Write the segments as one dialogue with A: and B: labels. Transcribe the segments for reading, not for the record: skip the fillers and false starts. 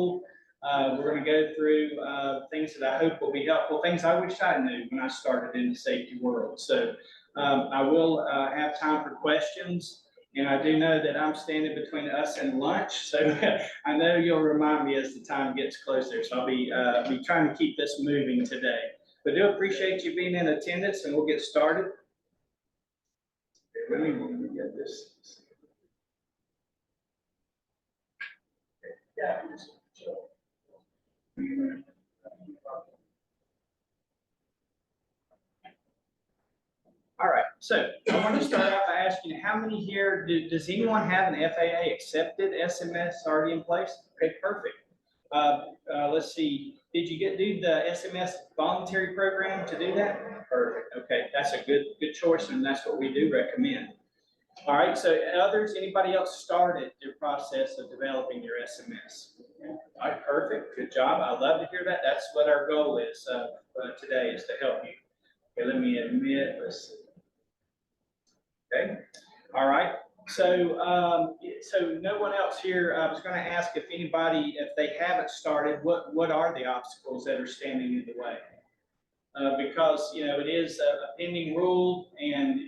A: We're going to go through things that I hope will be helpful, things I wish I knew when I started in the safety world. So I will have time for questions, and I do know that I'm standing between us and lunch, so I know you'll remind me as the time gets closer. So I'll be trying to keep this moving today. But do appreciate you being in attendance, and we'll get started. Let me get this. Yeah. All right, so I want to start out by asking how many here, does anyone have an FAA accepted SMS already in place? Okay, perfect. Let's see, did you do the SMS voluntary program to do that? Perfect, okay, that's a good choice, and that's what we do recommend. All right, so others, anybody else started your process of developing your SMS? All right, perfect, good job. I love to hear that. That's what our goal is today, is to help you. Okay, let me admit, let's see. Okay, all right. So, so no one else here. I was going to ask if anybody, if they haven't started, what are the obstacles that are standing in the way? Because it is a pending rule, and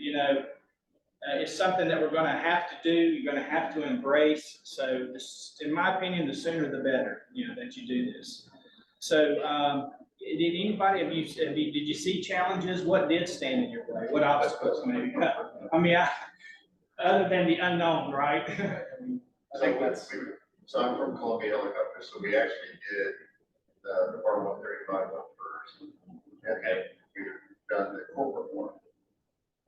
A: it's something that we're going to have to do. You're going to have to embrace. So, this, in my opinion, the sooner the better. That you do this. So, did anybody did you see challenges? What did stand in your way? What obstacles maybe? I mean, other than the unknown, right?
B: I think so I'm from Columbia Helicopter, so we actually did the Department 135 one first. Okay. We've done the corporate one.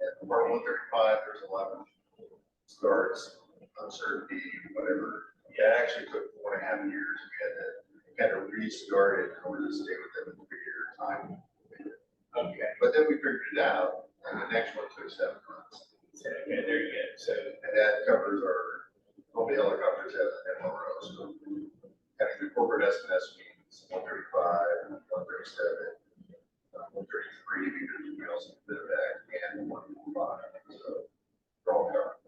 B: At Department 135, there's a lot of starts, uncertainty, whatever. It actually took 4.5 years. We had to kind of restart it in order to stay within the 3-year time. Okay. But then we figured it out, and the next one took 7 months.
A: Okay, there you go. So,
B: and that covers our Columbia Helicopters at MRO. So, having the corporate SMS means 135, 137, 133, because we also did that, and 145. So, they're all covered.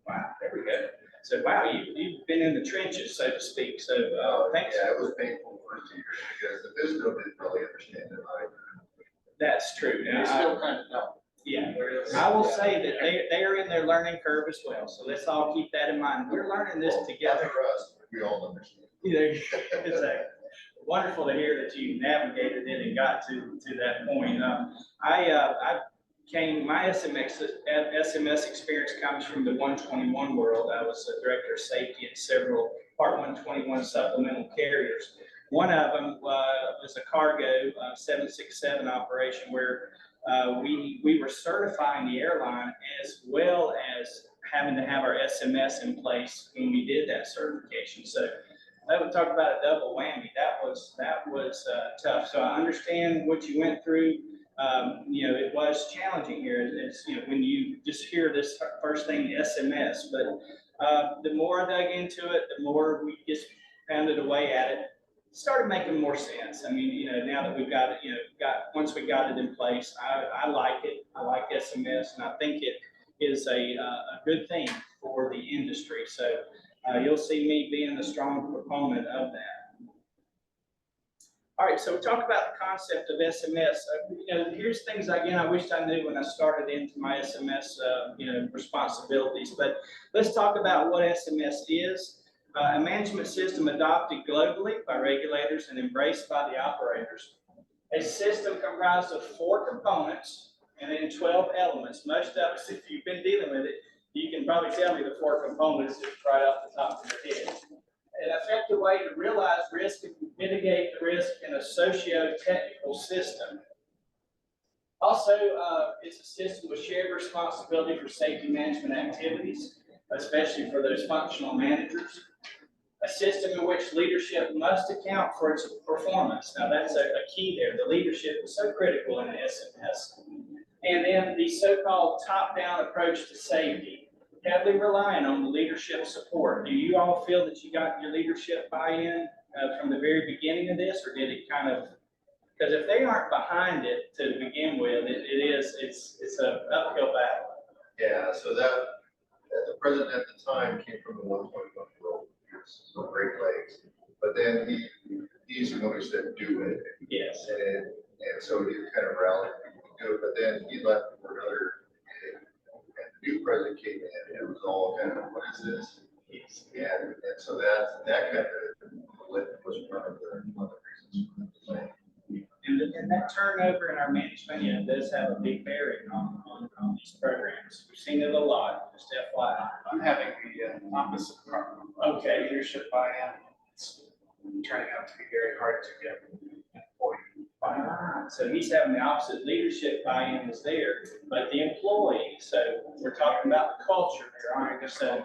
A: Wow, there we go. So, wow, you've been in the trenches, so to speak. So, thanks.
B: Yeah, it was painful the first 2 years because the business didn't really understand it either.
A: That's true.
B: They still kind of don't.
A: Yeah, I will say that they are in their learning curve as well. So let's all keep that in mind. We're learning this together.
B: For us, we all understand.
A: It's wonderful to hear that you navigated it and got to that point. My SMS experience comes from the 121 world. I was a director of safety at several Part 121 supplemental carriers. One of them was a cargo 767 operation where we were certifying the airline as well as having to have our SMS in place when we did that certification. So I would talk about a double whammy. That was tough. So I understand what you went through. It was challenging here. It's when you just hear this first thing, SMS. But the more I dug into it, the more we just pounded away at it. Started making more sense. I mean, now that we've got it, once we got it in place, I like it. I like SMS, and I think it is a good thing for the industry. So you'll see me being a strong proponent of that. All right, so we talk about the concept of SMS. Here's things again I wished I knew when I started into my SMS responsibilities. But let's talk about what SMS is. A management system adopted globally by regulators and embraced by the operators. A system comprised of 4 components and then 12 elements. Most of us, if you've been dealing with it, you can probably tell me the 4 components just right off the top of your head. An effective way to realize risk and mitigate the risk in a socio-technical system. Also, it's a system with shared responsibility for safety management activities, especially for those functional managers. A system in which leadership must account for its performance. Now that's a key there. The leadership is so critical in an SMS. And then the so-called top-down approach to safety, heavily relying on the leadership support. Do you all feel that you got your leadership buy-in from the very beginning of this, or did it kind of, because if they aren't behind it to begin with, it's an uphill battle.
B: Yeah, so that the president at the time came from the 121 world. So Great Lakes. but then he's the one who said do it.
A: Yes.
B: And so he kind of rallied people to do it, but then he left for another meeting, and the new president came in, and it was all kind of, what is this? And so that kind of was one of the reasons for the delay.
A: And that turnover in our management, does have a big bearing on these programs. We've seen it a lot, just FYI.
C: I'm having the opposite problem.
A: Okay.
C: Leadership buy-in, it's turning out to be very hard to get employee buy-in.
A: So he's having the opposite. Leadership buy-in is there, but the employee, so we're talking about the culture here, aren't we? So,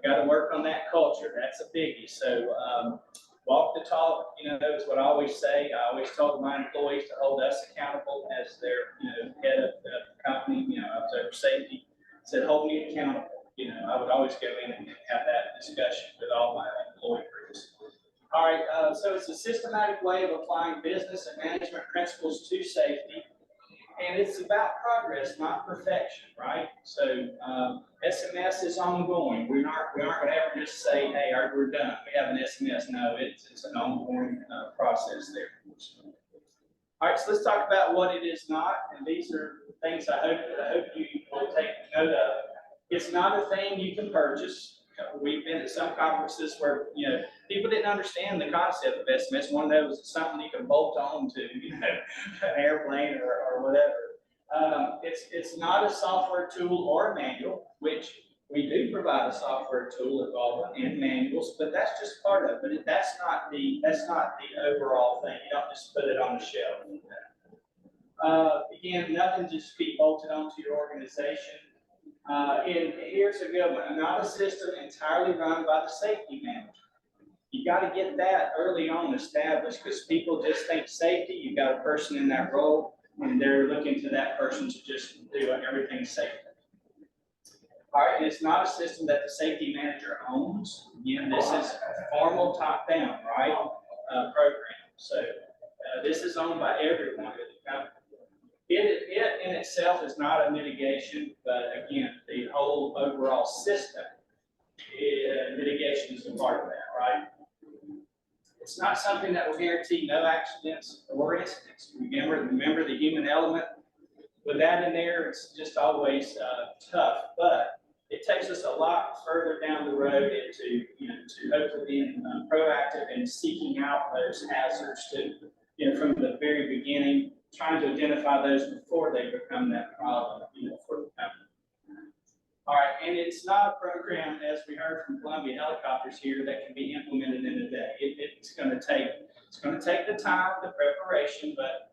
A: got to work on that culture. That's a biggie. So, walk the talk, is what I always say. I always told my employees to hold us accountable as their, head of the company, I was over safety, said, hold me accountable. I would always go in and have that discussion with all my employee groups. All right, so it's a systematic way of applying business and management principles to safety. And it's about progress, not perfection, right? So SMS is ongoing. We aren't going to ever just say, hey, we're done. We have an SMS. No, it's an ongoing process there. All right, so let's talk about what it is not. And these are things I hope you will take note of. It's not a thing you can purchase. We've been at some conferences where, people didn't understand the concept of SMS. One of those is something you can bolt on to, an airplane or whatever. It's not a software tool or a manual, which we do provide a software tool at Baldwin and manuals, but that's just part of it. That's not the overall thing. You don't just put it on the shelf. Again, nothing just be bolted onto your organization. And here's a good one, not a system entirely run by the safety manager. You got to get that early on established because people just think safety. You've got a person in that role and they're looking to that person to just do everything safely. All right, and it's not a system that the safety manager owns. Again, this is a formal top-down, right, program. So this is owned by everyone in the company. It in itself is not a mitigation, but again, the whole overall system, mitigation is a part of that, right? It's not something that will guarantee no accidents or incidents. Remember the human element. With that in there, it's just always tough, but it takes us a lot further down the road into, to hopefully being proactive and seeking out those hazards to, from the very beginning, trying to identify those before they become that problem, for the company. All right, and it's not a program, as we heard from Columbia Helicopters here, that can be implemented in a day. It's going to take the time, the preparation, but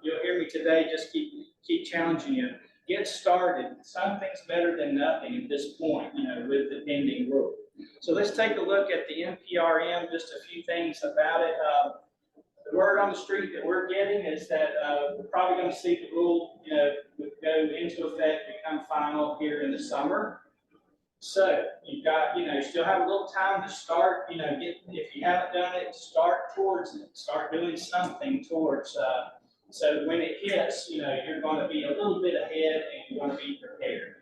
A: you'll hear me today. Just keep challenging you. Get started. Something's better than nothing at this point, with the pending rule. So let's take a look at the NPRM. Just a few things about it. The word on the street that we're getting is that we're probably going to see the rule, go into effect, become final here in the summer. So you've got, you still have a little time to start, if you haven't done it, start towards it, start doing something towards, so when it hits, you're going to be a little bit ahead and you're going to be prepared.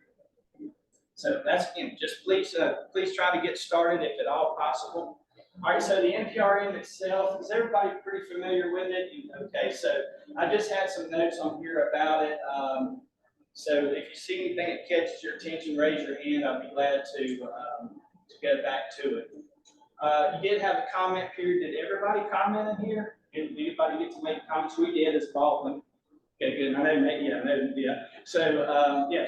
A: So that's, again, just please try to get started if at all possible. All right, so the NPRM itself, is everybody pretty familiar with it? Okay, so I just had some notes on here about it. So if you see anything that catches your attention, raise your hand. I'll be glad to go back to it. You did have a comment period. Did everybody comment in here? Did anybody get to make comments? We did as Baldwin. Okay, good. I know, yeah. So,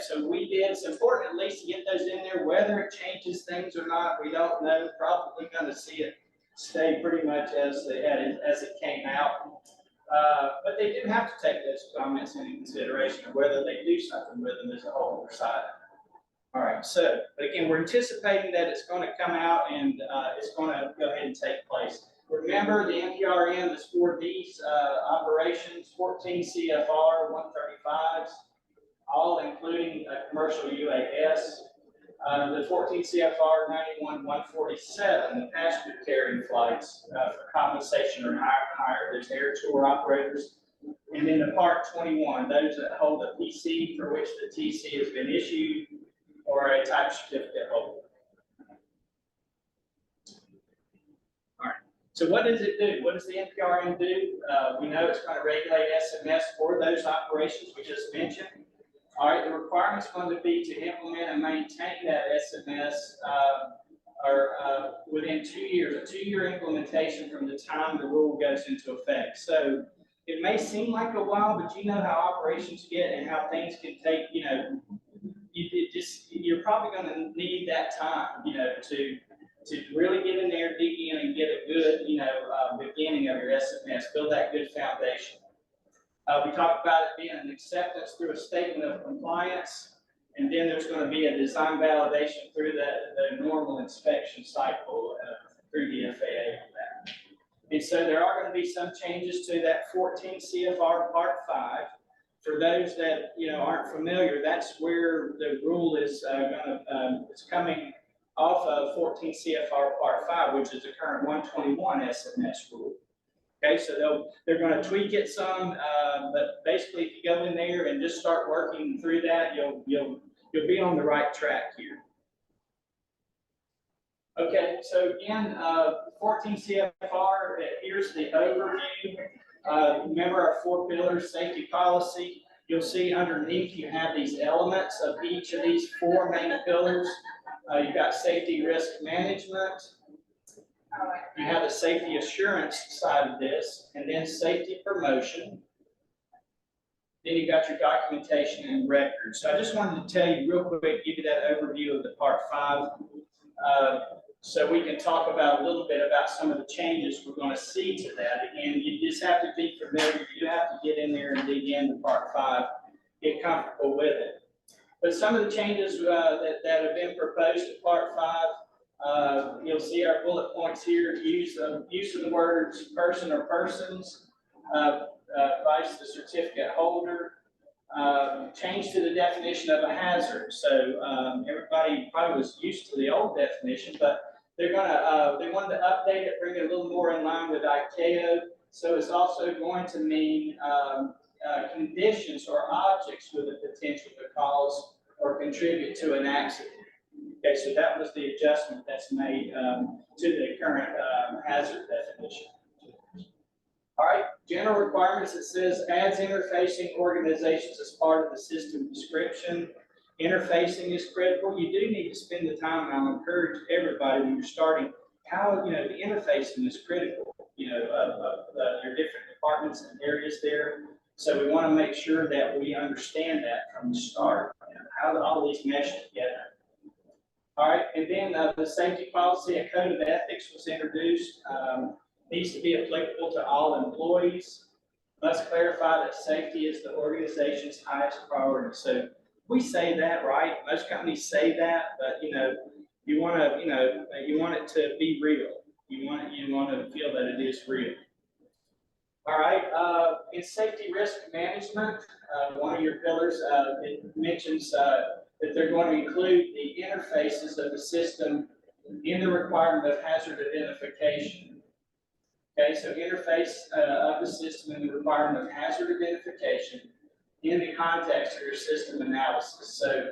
A: so we did. It's important at least to get those in there. Whether it changes things or not, we don't know. Probably going to see it stay pretty much as it came out. But they do have to take those comments into consideration, or whether they do something with them is a whole other side. All right. So, but again, we're anticipating that it's going to come out and it's going to go ahead and take place. Remember, the NPRM is for these operations, 14 CFR 135s, all including commercial UAS. The 14 CFR 91-147, the passenger carrying flights for compensation or hire. There's air tour operators. And then the Part 21, those that hold a PC for which the TC has been issued or a type certificate holder. So what does it do? What does the NPRM do? We know it's going to regulate SMS for those operations we just mentioned. All right, the requirement's going to be to implement and maintain that SMS within 2 years, a 2-year implementation from the time the rule goes into effect. So it may seem like a while, but you know how operations get and how things can take, you're probably going to need that time, to really get in there, dig in, and get a good, beginning of your SMS, build that good foundation. We talked about it being an acceptance through a statement of compliance, and then there's going to be a design validation through the normal inspection cycle through the FAA on that. And so there are going to be some changes to that 14 CFR Part 5. For those that aren't familiar, that's where the rule is it's coming off of 14 CFR Part 5, which is the current 121 SMS rule. Okay, so they're going to tweak it some, but basically, if you go in there and just start working through that, you'll be on the right track here. Okay, so again, 14 CFR. Here's the overview. Remember our 4 pillars: safety policy. You'll see underneath you have these elements of each of these 4 main pillars. You've got safety risk management. You have the safety assurance side of this, and then safety promotion. Then you got your documentation and records. So I just wanted to tell you real quick, give you that overview of the Part 5, so we can talk about a little bit about some of the changes we're going to see to that. Again, you just have to be familiar. You have to get in there and dig into Part 5, get comfortable with it. But some of the changes that have been proposed to Part 5, you'll see our bullet points here: use of the words person or persons, vice the certificate holder, change to the definition of a hazard. So everybody probably was used to the old definition, but they wanted to update it, bring it a little more in line with ICAO. So it's also going to mean conditions or objects with the potential to cause or contribute to an accident. Okay, so that was the adjustment that's made to the current hazard definition. All right, general requirements. It says adds interfacing organizations as part of the system description. Interfacing is critical. You do need to spend the time, and I'll encourage everybody when you're starting, how, the interfacing is critical, of your different departments and areas there. So we want to make sure that we understand that from the start, how all these mesh together. All right, and then the safety policy, a code of ethics was introduced. Needs to be applicable to all employees. Must clarify that safety is the organization's highest priority. So we say that, right? Most companies say that, but you want it to be real. You want to feel that it is real. All right. In safety risk management, one of your pillars, it mentions that they're going to include the interfaces of the system in the requirement of hazard identification. Okay, so interface of the system in the requirement of hazard identification in the context of your system analysis. So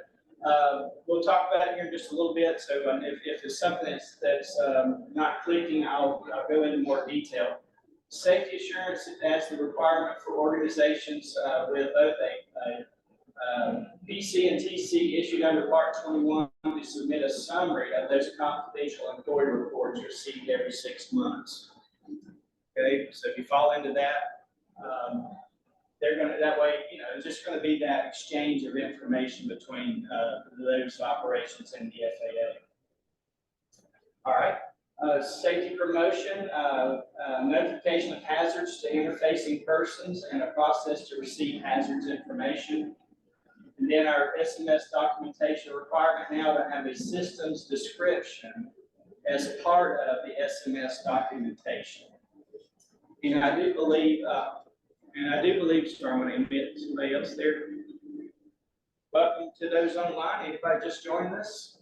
A: we'll talk about it here in just a little bit. So if it's something that's not clicking, I'll go into more detail. Safety assurance adds the requirement for organizations with both a PC and TC issued under Part 21 to submit a summary of those confidential employee reports received every 6 months. Okay, so if you fall into that, that way, it's just going to be that exchange of information between those operations and the FAA. All right, safety promotion, notification of hazards to interfacing persons, and a process to receive hazards information. And then our SMS documentation requirement now to have a systems description as part of the SMS documentation. And I do believe, sorry, I'm going to admit somebody else there. Welcome to those online. Anybody just joined us?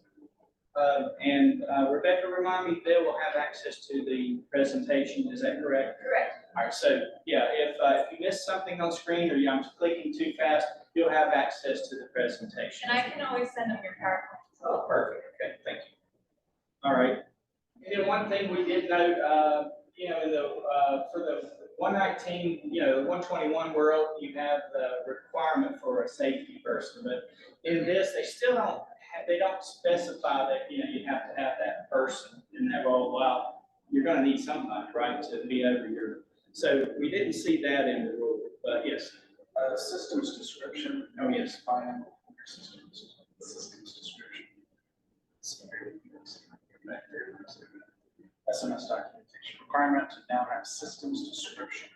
A: Rebecca, remind me, they will have access to the presentation. Is that correct?
D: Correct.
A: All right. So yeah, if you miss something on screen or I'm clicking too fast, you'll have access to the presentation.
D: And I can always send them your PowerPoint.
A: Oh, perfect. Okay, thank you. All right. And then one thing we did note, you know, in the, for the 119, you know, the 121 world, you have the requirement for a safety person, but in this, they still don't have, they don't specify that, you know, you have to have that person in that role. Well, you're gonna need somebody, right, to be over your, so we didn't see that in the rule, but yes.
C: Systems description.
A: Oh, yes.
C: Fine. Systems description. SMS documentation requirement to now have systems description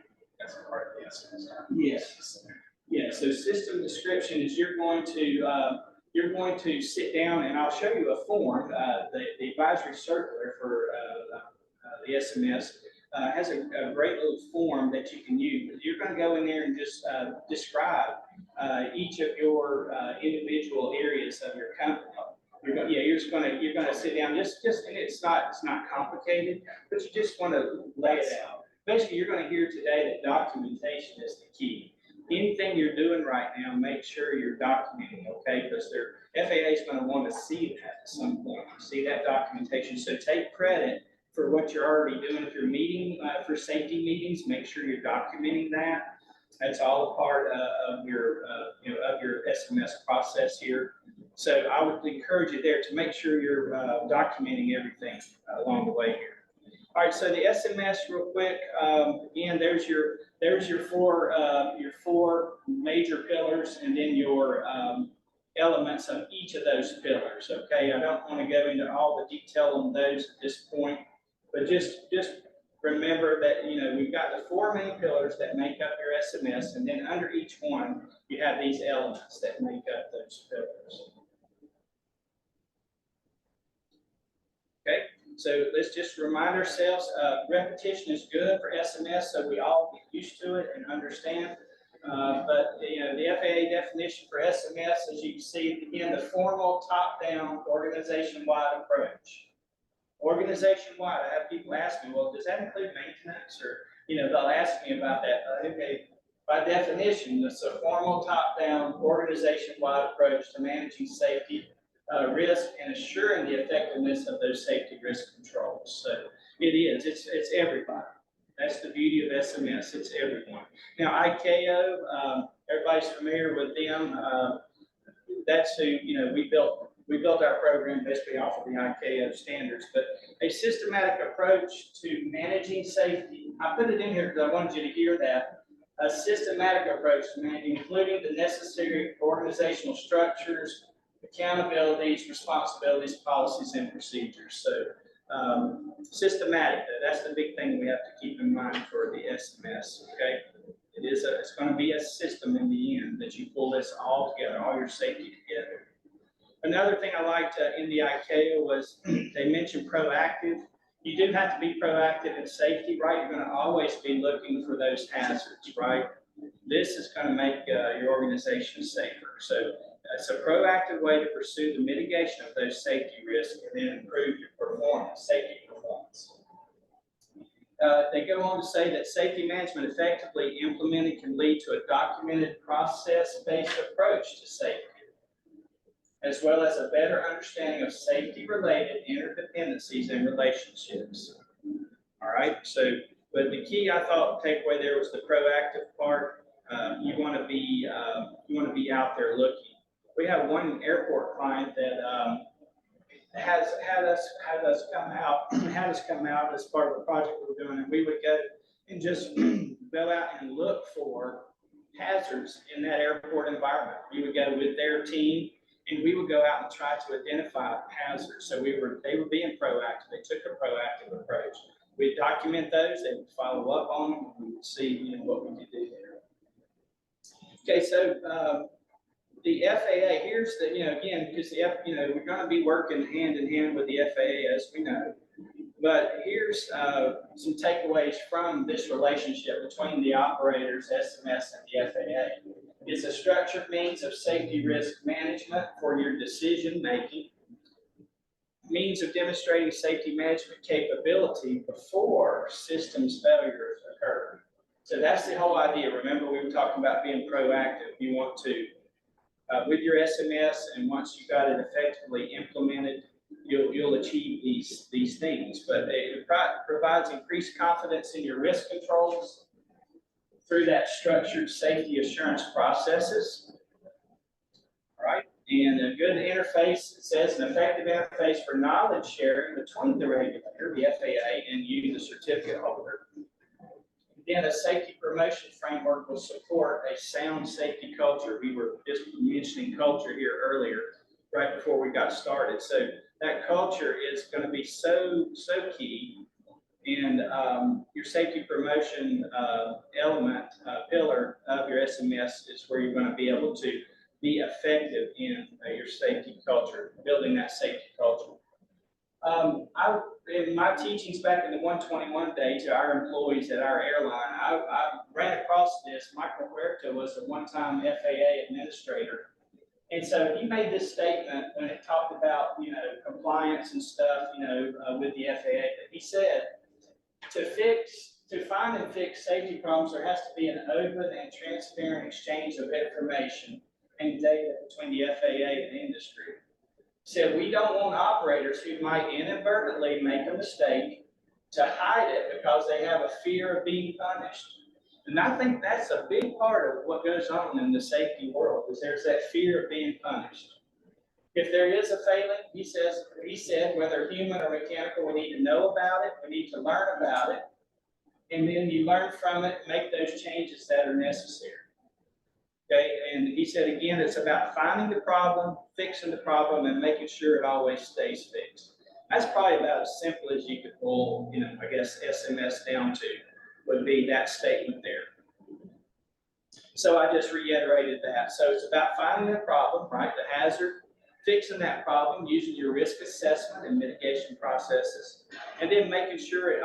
C: as a part of the SMS.
A: Yes. Yeah, so system description is you're going to sit down, and I'll show you a form, the advisory circular for the SMS has a great little form that you can use. You're going to go in there and just describe each of your individual areas of your company. You're gonna sit down, and it's not complicated, but you just want to lay it out. Basically, you're going to hear today that documentation is the key. Anything you're doing right now, make sure you're documenting, okay? Because their FAA is going to want to see that at some point, see that documentation. So take credit for what you're already doing. If you're meeting for safety meetings, make sure you're documenting that. That's all a part of your SMS process here. So I would encourage you there to make sure you're documenting everything along the way here. All right, so the SMS real quick. Again, there's your four major pillars, and then your elements of each of those pillars. Okay, I don't want to go into all the detail on those at this point, but just remember that we've got the four main pillars that make up your SMS, and then under each one you have these elements that make up those pillars. Okay. So let's just remind ourselves, repetition is good for SMS, so we all get used to it and understand. But the FAA definition for SMS, as you can see, again, the formal top-down organization-wide approach. Organization-wide, I have people ask me, well, does that include maintenance? Or, they'll ask me about that. Okay, by definition, it's a formal top-down organization-wide approach to managing safety risk and assuring the effectiveness of those safety risk controls. So it is, it's everybody. That's the beauty of SMS, it's everyone. Now ICAO, everybody's familiar with them. That's who, we built our program basically off of the ICAO standards, but a systematic approach to managing safety. I put it in here because I wanted you to hear that. A systematic approach to managing, including the necessary organizational structures, accountabilities, responsibilities, policies, and procedures. So systematic, that's the big thing we have to keep in mind for the SMS, okay? It's going to be a system in the end that you pull this all together, all your safety together. Another thing I liked in the ICAO was they mentioned proactive. You do have to be proactive in safety, right? You're going to always be looking for those hazards, right? This is going to make your organization safer. So it's a proactive way to pursue the mitigation of those safety risks and then improve your performance, safety performance. They go on to say that safety management effectively implemented can lead to a documented process-based approach to safety, as well as a better understanding of safety-related interdependencies and relationships. All right, so, but the key I thought takeaway there was the proactive part. You want to be out there looking. We have one airport client that had us come out as part of the project we're doing, and we would go and just go out and look for hazards in that airport environment. We would go with their team, and we would go out and try to identify hazards. So they were being proactive. They took a proactive approach. We'd document those, they would follow up on them, and we would see what we could do there. Okay, so the FAA, here's the, again, because we're going to be working hand in hand with the FAA, as we know. But here's some takeaways from this relationship between the operators, SMS, and the FAA. It's a structured means of safety risk management for your decision making, means of demonstrating safety management capability before systems failures occur. So that's the whole idea. Remember, we were talking about being proactive. You want to, with your SMS, and once you got it effectively implemented, you'll achieve these things. But it provides increased confidence in your risk controls through that structured safety assurance processes. All right, and a good interface, it says an effective interface for knowledge sharing between the regulator, the FAA, and you, the certificate holder. Then a safety promotion framework will support a sound safety culture. We were just mentioning culture here earlier, right before we got started. So that culture is going to be so key. And your safety promotion element, pillar of your SMS is where you're going to be able to be effective in your safety culture, building that safety culture. In my teachings back in the 121 day to our employees at our airline, I ran across this. Michael Huerta was a one-time FAA administrator. And so he made this statement when it talked about, compliance and stuff, with the FAA. But he said, to find and fix safety problems, there has to be an open and transparent exchange of information and data between the FAA and the industry. So we don't want operators who might inadvertently make a mistake to hide it because they have a fear of being punished. And I think that's a big part of what goes on in the safety world, is there's that fear of being punished. If there is a failing, he said, whether human or mechanical, we need to know about it, we need to learn about it, and then you learn from it, make those changes that are necessary. Okay, and he said, again, it's about finding the problem, fixing the problem, and making sure it always stays fixed. That's probably about as simple as you could pull, I guess, SMS down to, would be that statement there. So I just reiterated that. So it's about finding the problem, right, the hazard, fixing that problem using your risk assessment and mitigation processes, and then making sure it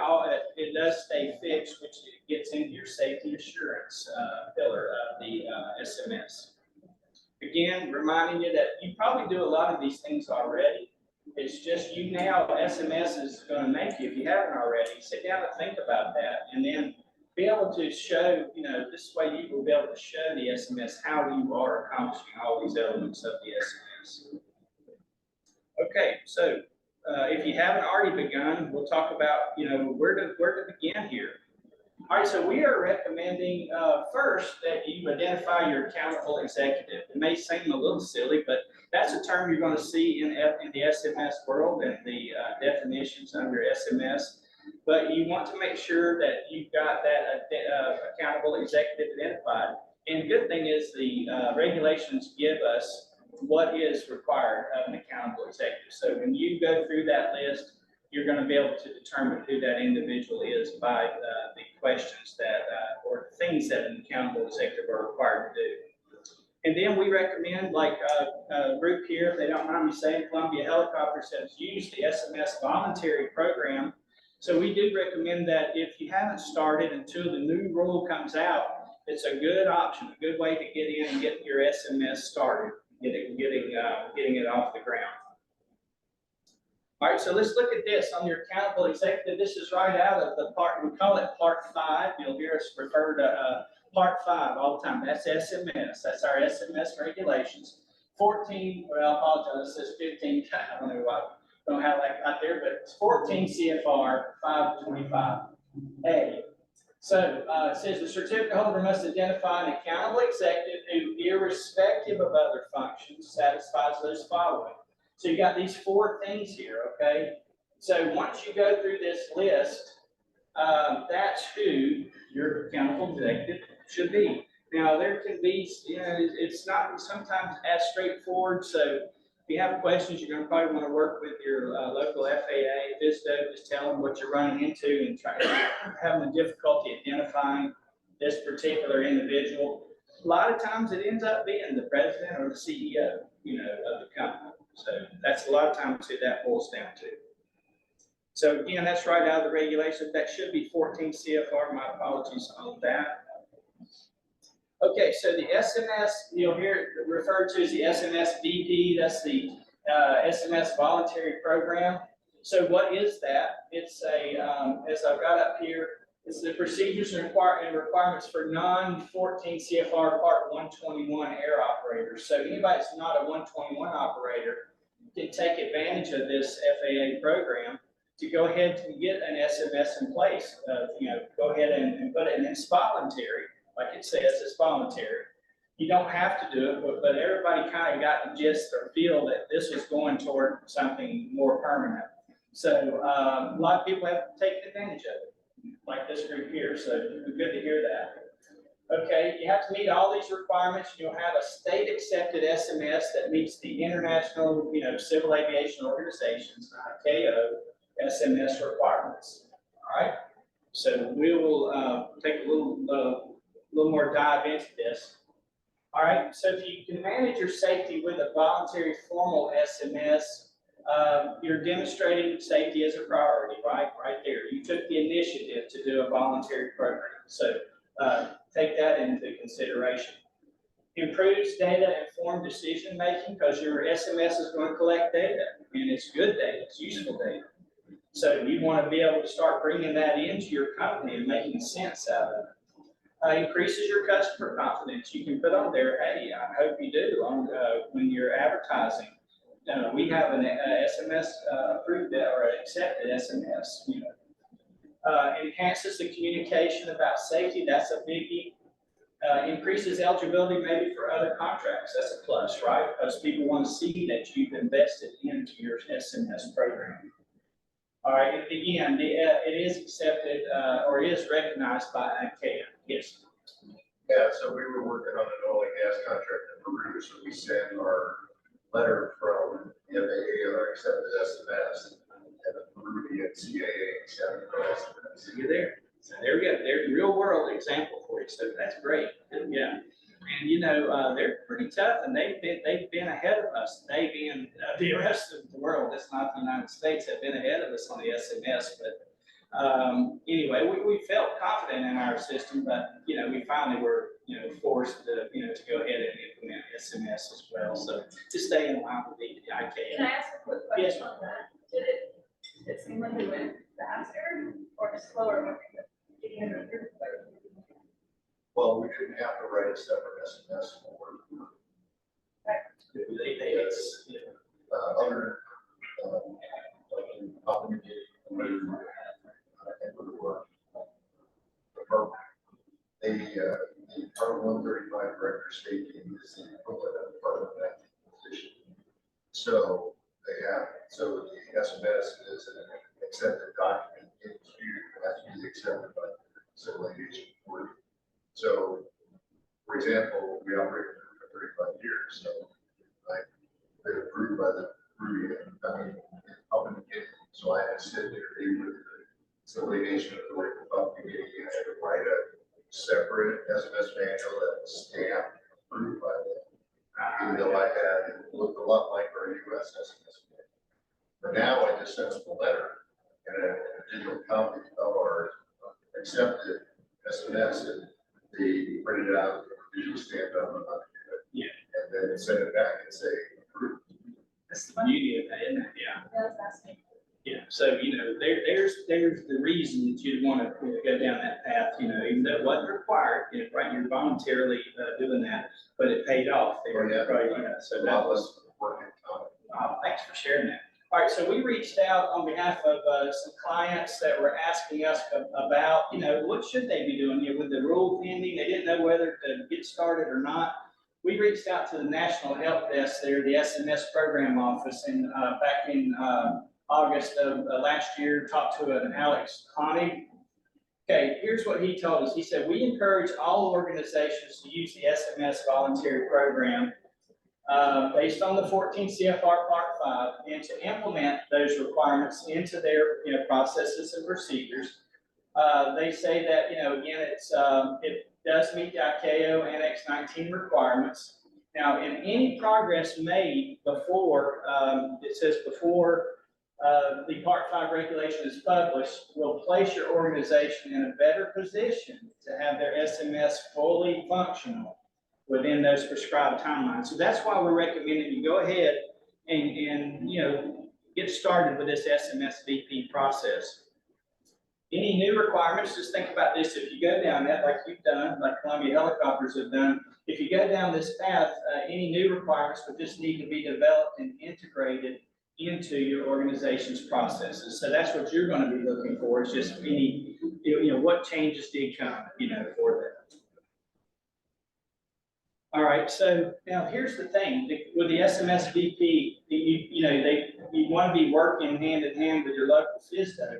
A: does stay fixed, which gets into your safety assurance pillar of the SMS. Again, reminding you that you probably do a lot of these things already. It's just you now, SMS is going to make you, if you haven't already, sit down and think about that, and then be able to show, this way you will be able to show the SMS how you are accomplishing all these elements of the SMS. Okay, so if you haven't already begun, we'll talk about, where to begin here. All right, so we are recommending first that you identify your accountable executive. It may seem a little silly, but that's a term you're going to see in the SMS world and the definitions under SMS. But you want to make sure that you've got that accountable executive identified. And the good thing is the regulations give us what is required of an accountable executive. So when you go through that list, you're going to be able to determine who that individual is by the questions or things that an accountable executive are required to do. And then we recommend, like a group here, if they don't mind me saying, Columbia Helicopters has used the SMS voluntary program. So we do recommend that if you haven't started until the new rule comes out, it's a good option, a good way to get in and get your SMS started, getting it off the ground. All right, so let's look at this on your accountable executive. This is right out of the part, we call it Part 5. You'll hear us refer to Part 5 all the time. That's SMS. That's our SMS regulations. 14, well, I apologize, it says 15. I don't know why. Don't have that out there, but it's 14 CFR 525A. So it says the certificate holder must identify an accountable executive who, irrespective of other functions, satisfies those following. So you got these 4 things here, okay? So once you go through this list, that's who your accountable executive should be. Now there can be, it's not sometimes as straightforward. So if you have questions, you're going to probably want to work with your local FAA, VISDO, just tell them what you're running into and having difficulty identifying this particular individual. A lot of times it ends up being the president or the CEO, of the company. So that's a lot of times who that boils down to. So again, that's right out of the regulation. That should be 14 CFR. My apologies on that. Okay, so the SMS, you'll hear it referred to as the SMS VP. That's the SMS voluntary program. So what is that? It's a, as I've got up here, it's the procedures and requirements for non-14 CFR Part 121 air operators. So anybody that's not a 121 operator can take advantage of this FAA program to go ahead and get an SMS in place. Go ahead and put it in. It's voluntary, like it says, it's voluntary. You don't have to do it, but everybody kind of got the gist or feel that this was going toward something more permanent. So a lot of people have taken advantage of it, like this group here. So good to hear that. Okay, you have to meet all these requirements. You'll have a state-accepted SMS that meets the international, civil aviation organizations, ICAO, SMS requirements. All right, so we will take a little more dive into this. All right, so if you can manage your safety with a voluntary formal SMS, you're demonstrating safety as a priority, right there. You took the initiative to do a voluntary program, so take that into consideration. Improves data-informed decision-making because your SMS is going to collect data, and it's good data, it's useful data. So you want to be able to start bringing that into your company and making sense out of it. Increases your customer confidence. You can put on there, hey, I hope you do when you're advertising. We have an SMS approved or accepted SMS. Enhances the communication about safety. That's a biggie. Increases eligibility maybe for other contracts. That's a plus, right? Because people want to see that you've invested into your SMS program. All right, and again, it is accepted or is recognized by ICAO. Yes.
B: Yeah, so we were working on an oil and gas contract in Peru, so we sent our letter from the FAA or accepted SMS, and the Peruvian CAA accepted our SMS.
A: So you're there. So there we go. There's a real world example for you. So that's great. Yeah. And they're pretty tough, and they've been ahead of us. They being the rest of the world. It's not the United States have been ahead of us on the SMS. But anyway, we felt confident in our system, but we finally were forced to go ahead and implement SMS as well. So just stay in line with the ICAO.
D: Can I ask a quick question on that? Did it seem like it went faster or slower?
B: Well, we didn't have to write a separate SMS for other the Department 135 Director Safety is the equivalent of Department of Acquisition. So the SMS is an accepted document in queue that has to be accepted by the Civil Aviation Board. So, for example, we operated for 35 years, so I've been approved by the Peruvian company up in the beginning. So I had to sit there with the Civil Aviation Authority up in the beginning. I had to write a separate SMS manual that was stamped, approved by them, even though I had it looked a lot like our US SMS manual. But now I just send them a letter and a digital copy of our accepted SMS, and they print it out, usually stamped up,
A: yeah,
B: and then send it back and say approved.
A: That's the beauty of that, isn't it? Yeah.
D: That's fascinating.
A: Yeah. So there's the reason that you'd want to go down that path. Even though it wasn't required, right? You're voluntarily doing that, but it paid off.
B: Oh, yeah.
A: Right. Yeah. So that was
B: working.
A: thanks for sharing that. All right, so we reached out on behalf of some clients that were asking us about, what should they be doing with the rule pending? They didn't know whether to get started or not. We reached out to the National Help Desk there, the SMS Program Office, and back in August of last year, talked to an Alex Connie. Okay, here's what he told us. He said, we encourage all organizations to use the SMS voluntary program based on the 14 CFR Part 5 and to implement those requirements into their processes and procedures. They say that, again, it does meet the ICAO Annex 19 requirements. Now, in any progress made before, it says before the Part 5 regulation is published, will place your organization in a better position to have their SMS fully functional within those prescribed timelines. So that's why we're recommending you go ahead and get started with this SMS VP process. Any new requirements, just think about this, if you go down that like you've done, like Columbia Helicopters have done, if you go down this path, any new requirements would just need to be developed and integrated into your organization's processes. So that's what you're going to be looking for, is just any, what changes did come, for that. All right, so now here's the thing, with the SMS VP, you want to be working hand in hand with your local FSDO.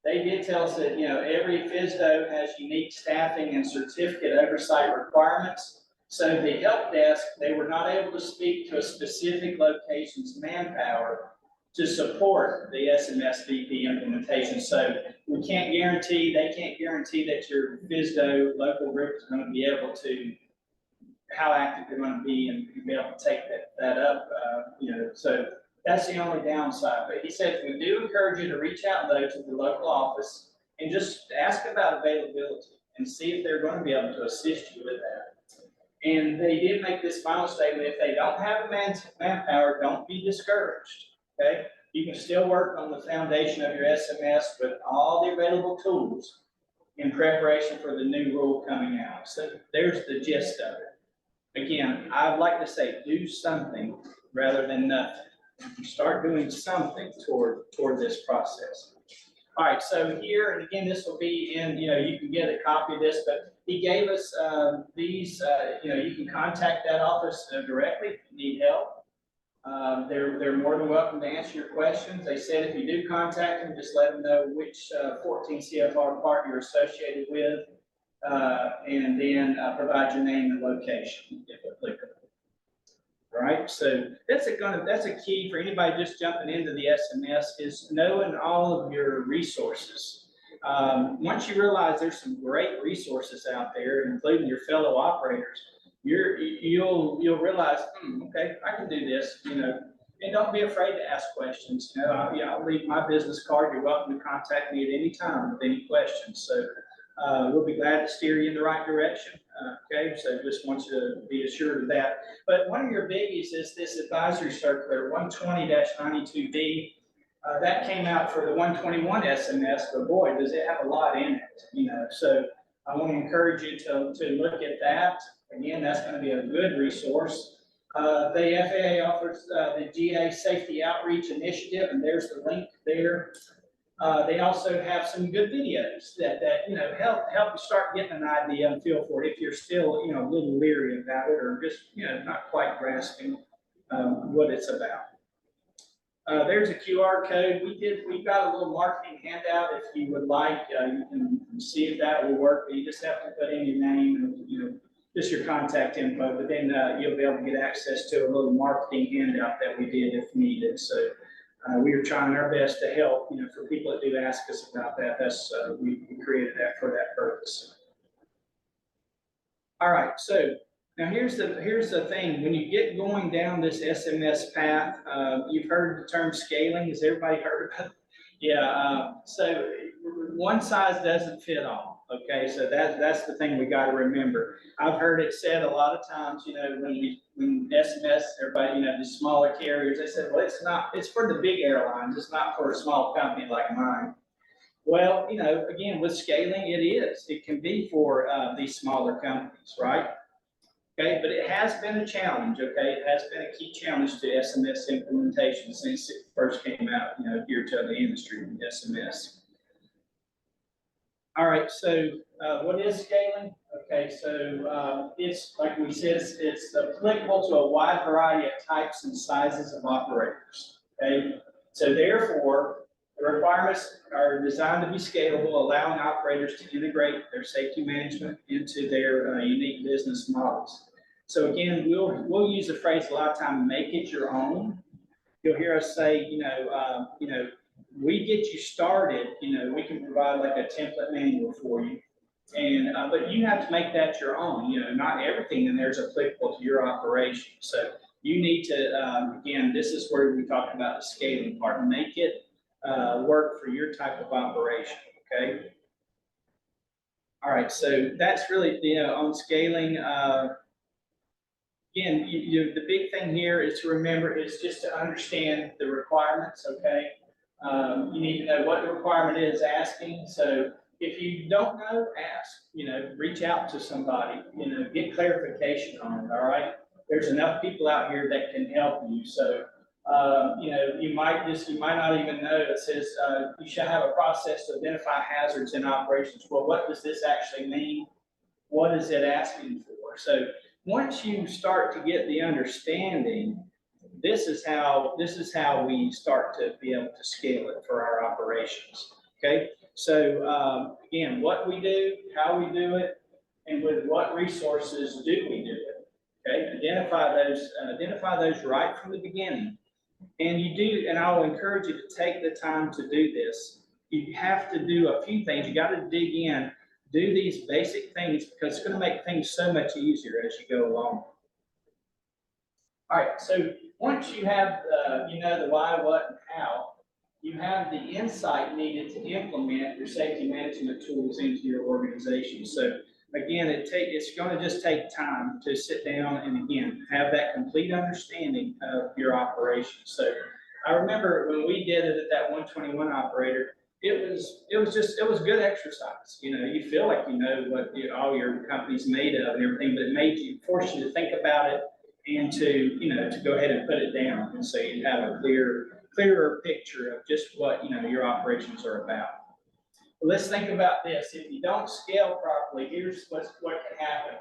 A: They did tell us that, every FSDO has unique staffing and certificate oversight requirements. So the help desk, they were not able to speak to a specific location's manpower to support the SMS VP implementation. So we can't guarantee, they can't guarantee that your FSDO local group is going to be able to, how active they're going to be and be able to take that up, so that's the only downside. But he said, we do encourage you to reach out though to the local office and just ask about availability and see if they're going to be able to assist you with that. And they did make this final statement, if they don't have manpower, don't be discouraged, okay? You can still work on the foundation of your SMS with all the available tools in preparation for the new rule coming out. So there's the gist of it. Again, I'd like to say do something rather than nothing. Start doing something toward this process. All right, so here, and again, this will be in, you can get a copy of this, but he gave us these, you can contact that office directly if you need help. They're more than welcome to answer your questions. They said if you do contact them, just let them know which 14 CFR part you're associated with, and then provide your name and location if applicable. Right, so that's a key for anybody just jumping into the SMS, is knowing all of your resources. Once you realize there's some great resources out there, including your fellow operators, you'll realize, okay, I can do this, and don't be afraid to ask questions. I'll leave my business card. You're welcome to contact me at any time with any questions. So we'll be glad to steer you in the right direction. Okay, so just want you to be assured of that. But one of your biggies is this advisory circular 120-92B. That came out for the 121 SMS, but boy, does it have a lot in it. So I want to encourage you to look at that. Again, that's going to be a good resource. The FAA offers the GA Safety Outreach Initiative, and there's the link there. They also have some good videos that help you start getting an idea and feel for it if you're still a little leery about it, or just not quite grasping what it's about. There's a QR code. We got a little marketing handout. If you would like, you can see if that will work. But you just have to put in your name and just your contact info. But then you'll be able to get access to a little marketing handout that we did if needed. So. We are trying our best to help, for people that do ask us about that. That's we created that for that purpose. All right, so now here's the thing. When you get going down this SMS path, you've heard the term scaling. Has everybody heard about it? Yeah. So one size doesn't fit all. Okay, so that's the thing we got to remember. I've heard it said a lot of times, when SMS, everybody, the smaller carriers, they said, well, it's for the big airlines. It's not for a small company like mine. Well, again, with scaling, it can be for these smaller companies, right? Okay, but it has been a challenge, okay? It has been a key challenge to SMS implementation since it first came out, here to the industry, SMS. All right, so what is scaling? Okay, so it's, like we said, it's applicable to a wide variety of types and sizes of operators, okay? So therefore, the requirements are designed to be scalable, allowing operators to integrate their safety management into their unique business models. So again, we'll use the phrase a lot of time, make it your own. You'll hear us say, we get you started, we can provide like a template manual for you. And, but you have to make that your own, not everything in there is applicable to your operation. So you need to, again, this is where we talk about the scaling part, make it work for your type of operation, okay? All right, so that's really, on scaling, again, the big thing here is to remember is just to understand the requirements, okay? You need to know what the requirement is asking. So if you don't know, ask, reach out to somebody, get clarification on it, all right? There's enough people out here that can help you. So, you might not even know, it says, you should have a process to identify hazards in operations. Well, what does this actually mean? What is it asking for? So once you start to get the understanding, this is how we start to be able to scale it for our operations. Okay. So again, what we do, how we do it, and with what resources do we do it? Okay. Identify those right from the beginning. And and I'll encourage you to take the time to do this. You have to do a few things. You got to dig in, do these basic things, because it's going to make things so much easier as you go along. All right, so once you have the why, what, and how, you have the insight needed to implement your safety management tools into your organization. So again, it's going to just take time to sit down and again have that complete understanding of your operation. So I remember when we did it at that 121 operator, it was good exercise. You feel like what all your company's made of and everything, but it forced you to think about it and to go ahead and put it down, and so you have a clearer picture of just what your operations are about. Let's think about this. If you don't scale properly, here's what can happen.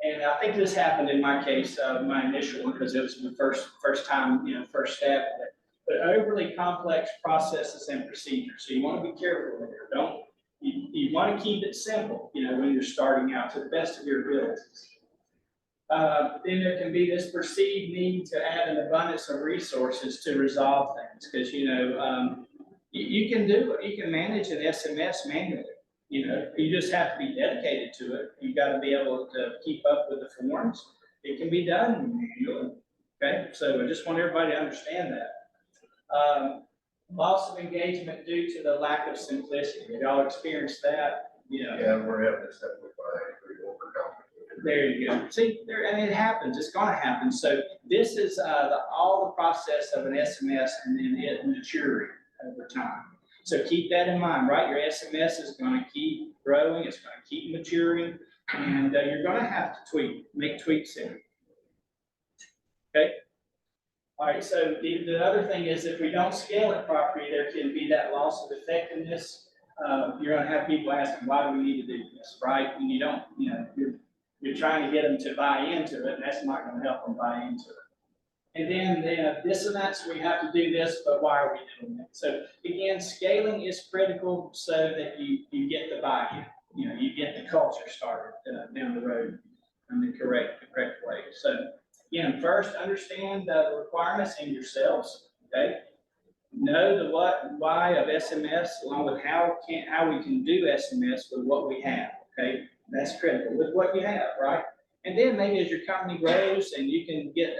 A: And I think this happened in my case, my initial one, because it was the first time, first step of it. But overly complex processes and procedures. So you want to be careful there. You want to keep it simple, when you're starting out to the best of your abilities. Then there can be this perceived need to add an abundance of resources to resolve things, because you can manage an SMS manually. You just have to be dedicated to it. You got to be able to keep up with the forms. It can be done manually. Okay, so I just want everybody to understand that. Loss of engagement due to the lack of simplicity. Have y'all experienced that?
B: Yeah, we're having to simplify it, overcome.
A: There you go. See, and it happens. It's going to happen. So this is all the process of an SMS and then it maturing over time. So keep that in mind, right? Your SMS is going to keep growing. It's going to keep maturing, and you're going to have to make tweaks in it. Okay. All right. So the other thing is, if we don't scale it properly, there can be that loss of effectiveness. You're going to have people asking, why do we need to do this, right? And you don't, you're trying to get them to buy into it, and that's not going to help them buy into it. And then dissonance, we have to do this, but why are we doing it? So again, scaling is critical so that you get the buy-in, you get the culture started down the road in the correct way. So again, first understand the requirements in yourselves, okay? Know the what and why of SMS, along with how we can do SMS with what we have, okay? That's critical, with what you have, right? And then maybe as your company grows and you can get,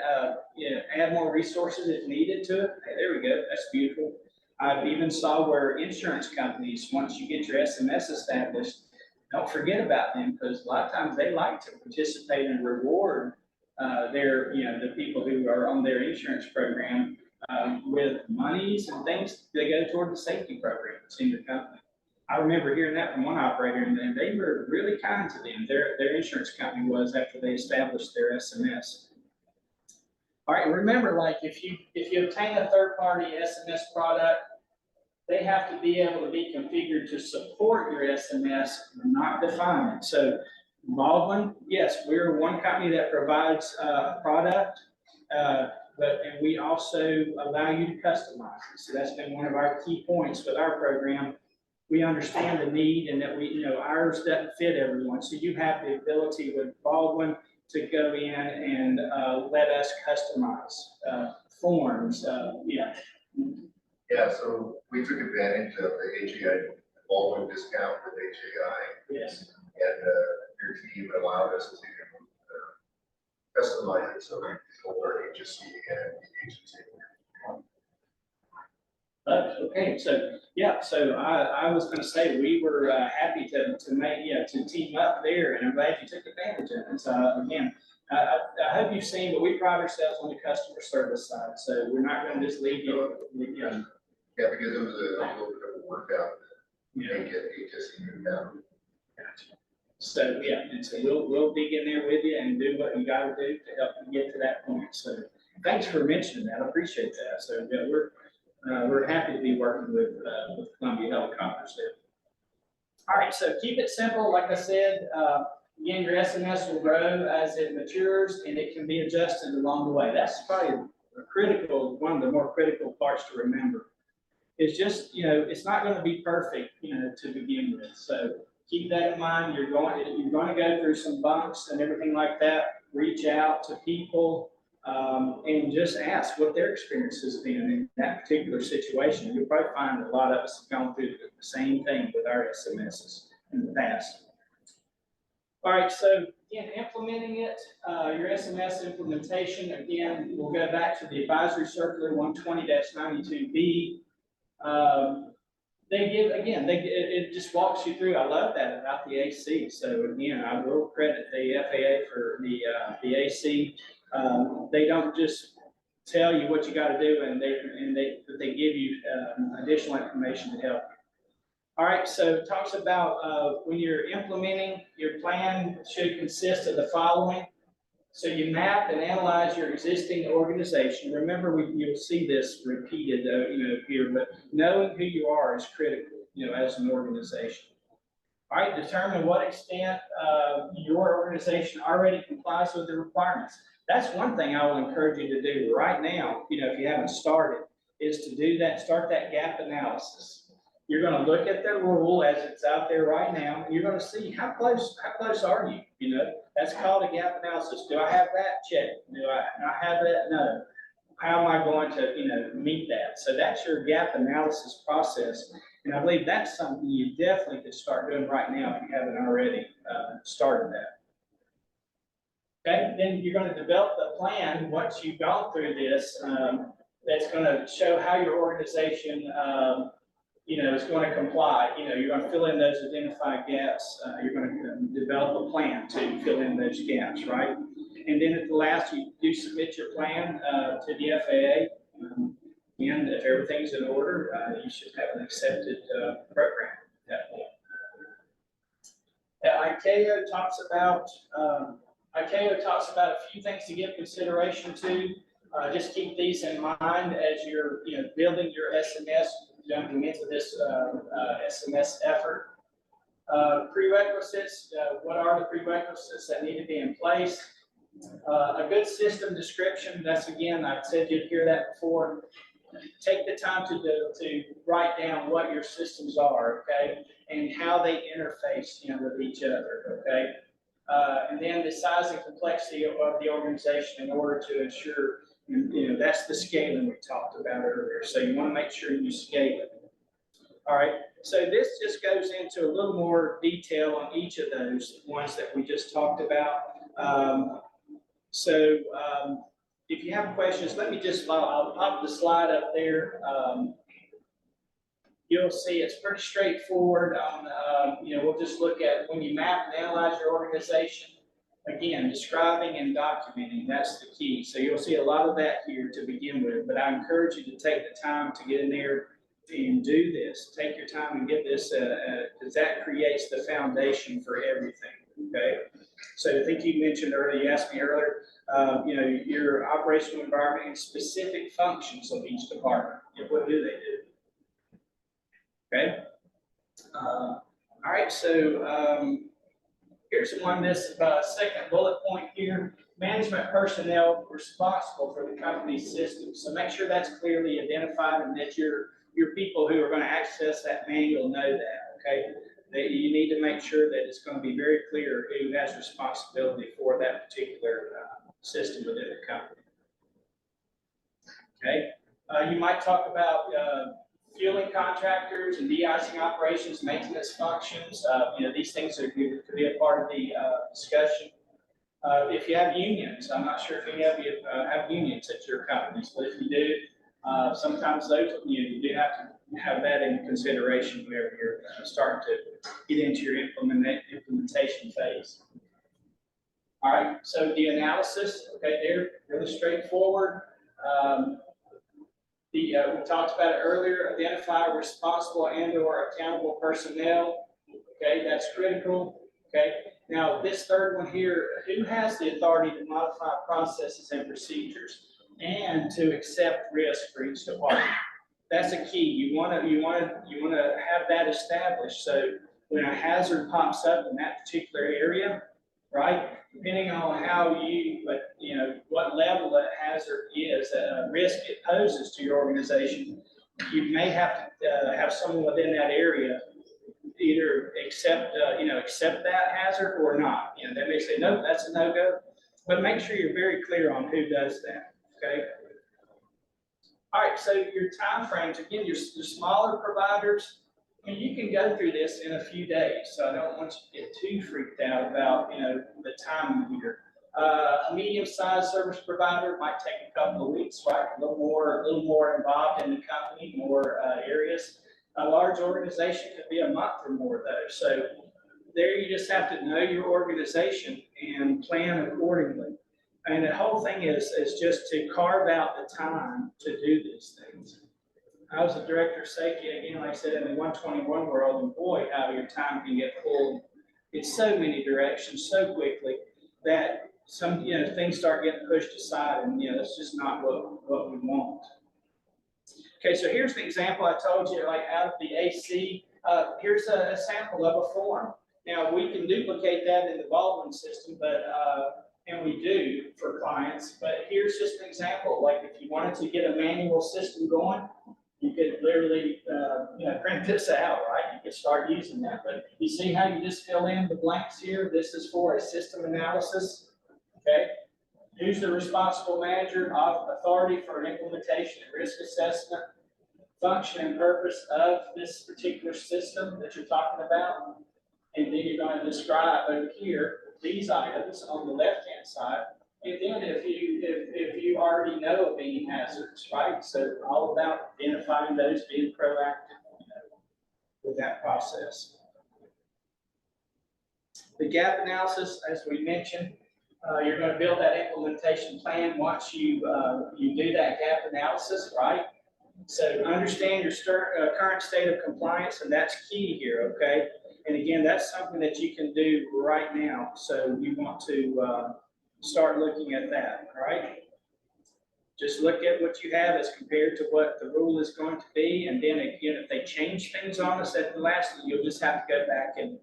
A: add more resources if needed to it. Hey, there we go. That's beautiful. I've even saw where insurance companies, once you get your SMS established, don't forget about them, because a lot of times they like to participate and reward the people who are on their insurance program with monies and things that go toward the safety programs in your company. I remember hearing that from one operator, and they were really kind to them. Their insurance company was, after they established their SMS. All right, remember, like if you obtain a third-party SMS product, they have to be able to be configured to support your SMS, not define it. So Baldwin, yes, we're one company that provides a product, and we also allow you to customize it. So that's been one of our key points with our program. We understand the need, and that ours doesn't fit everyone. So you have the ability with Baldwin to go in and let us customize forms.
B: Yeah, so we took advantage of the HAI Baldwin discount with HAI.
A: Yes.
B: And your team allowed us to customize it so we told our agency and the agency.
A: Okay, so yeah, so I was going to say we were happy to team up there, and I'm glad you took advantage of it. So again, I hope you've seen, but we pride ourselves on the customer service side, so we're not going to just leave you.
B: Yeah, because it was a little bit of a workout that
A: Yeah.
B: make it HSE moved out.
A: Gotcha. So, yeah, and so we'll dig in there with you and do what you gotta do to help you get to that point. So thanks for mentioning that. I appreciate that. So, yeah, we're happy to be working with Columbia Helicopters there. All right, so keep it simple. Like I said, again, your SMS will grow as it matures and it can be adjusted along the way. That's probably one of the more critical parts to remember. It's just, it's not going to be perfect, to begin with. So keep that in mind. You're going to go through some bumps and everything like that. Reach out to people and just ask what their experience has been in that particular situation. You'll probably find a lot of us have gone through the same thing with our SMSs in the past. All right, so again, implementing it, your SMS implementation, again, we'll go back to the advisory circular 120-92B. It just walks you through. I love that about the AC. So again, I will credit the FAA for the AC. They don't just tell you what you got to do, and they give you additional information to help. All right, so it talks about when you're implementing, your plan should consist of the following. So you map and analyze your existing organization. Remember, you'll see this repeated, here, but knowing who you are is critical, as an organization. All right, determine what extent your organization already complies with the requirements. That's one thing I will encourage you to do right now, if you haven't started, is to do that, start that gap analysis. You're going to look at the rule as it's out there right now, and you're going to see how close are you, That's called a gap analysis. Do I have that? Check. Do I not have that? No. How am I going to, meet that? So that's your gap analysis process. And I believe that's something you definitely could start doing right now if you haven't already started that. Okay, then you're going to develop the plan once you've gone through this. That's going to show how your organization is going to comply. You're going to fill in those identified gaps. You're going to develop a plan to fill in those gaps, right? And then at the last, you do submit your plan to the FAA. And if everything's in order, you should have an accepted program at that point. ICAO talks about a few things to give consideration to. Just keep these in mind as you're building your SMS, jumping into this SMS effort. Prerequisites, what are the prerequisites that need to be in place? A good system description, that's again, I said you'd hear that before. Take the time to write down what your systems are, okay, and how they interface, with each other, okay. And then the size and complexity of the organization in order to ensure, that's the scaling we talked about earlier. So you want to make sure you scale it. All right. So this just goes into a little more detail on each of those ones that we just talked about. If you have questions, let me I'll pop the slide up there. You'll see it's pretty straightforward on, we'll just look at when you map and analyze your organization. Again, describing and documenting, that's the key. So you'll see a lot of that here to begin with, but I encourage you to take the time to get in there and do this. Take your time and get this, because that creates the foundation for everything, okay? So I think you mentioned earlier, you asked me earlier, your operational environment and specific functions of each department. What do they do? Okay. All right, so here's one, this second bullet point here. Management personnel responsible for the company's system. So make sure that's clearly identified and that your people who are going to access that manual know that, okay? That you need to make sure that it's going to be very clear who has responsibility for that particular system within the company. Okay, you might talk about fueling contractors and de-icing operations, maintenance functions. These things could be a part of the discussion. If you have unions, I'm not sure if you have unions at your companies, but if you do, sometimes those you do have to have that in consideration whenever you're starting to get into your implementation phase. All right, so the analysis, okay, they're really straightforward. We talked about it earlier, identify responsible and or accountable personnel. Okay, that's critical. Okay, now this third one here, who has the authority to modify processes and procedures and to accept risk for each department? That's a key. You want to have that established. So when a hazard pops up in that particular area, right? Depending on how what level that hazard is, risk it poses to your organization, you may have to have someone within that area either accept that hazard or not. They may say, no, that's a no-go, but make sure you're very clear on who does that, okay? All right, so your timeframes, again, your smaller providers, you can go through this in a few days, so I don't want you to get too freaked out about, the time here. A medium-sized service provider might take a couple of weeks, right? A little more involved in the company, more areas. A large organization could be a month or more though. So there you just have to know your organization and plan accordingly. And the whole thing is just to carve out the time to do these things. I was a director of safety, again, like I said, in the 121 world, and boy, how your time can get pulled in so many directions so quickly that some, things start getting pushed aside, and, that's just not what we want. Okay, so here's the example I told you, like out of the AC. Here's a sample of a form. Now, we can duplicate that in the Baldwin system, but and we do for clients, but here's just an example. Like if you wanted to get a manual system going, you could literally print this out, right? You could start using that. But you see how you just fill in the blanks here? This is for a system analysis, okay? Who's the responsible manager of authority for an implementation and risk assessment, function and purpose of this particular system that you're talking about. And then you're going to describe over here these items on the left-hand side. And then if you already know of any hazards, right? So all about identifying those, being proactive with that process. The gap analysis, as we mentioned, you're going to build that implementation plan once you do that gap analysis, right? So understand your current state of compliance, and that's key here, okay? And again, that's something that you can do right now. So you want to start looking at that, all right? Just look at what you have as compared to what the rule is going to be. And then again, if they change things on us at the last, you'll just have to go back and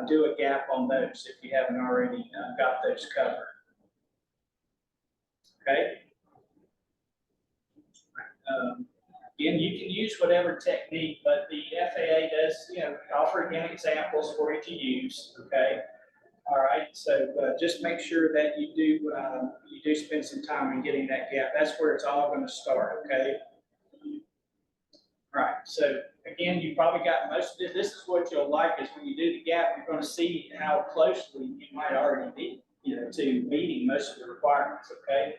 A: do a gap on those if you haven't already got those covered. Okay? Again, you can use whatever technique, but the FAA does, offer again examples for you to use. Okay, all right. So just make sure that you do spend some time in getting that gap. That's where it's all going to start. Okay. All right. So again, you probably got most of it. This is what you'll like is when you do the gap, you're going to see how closely you might already be, to meeting most of the requirements. Okay.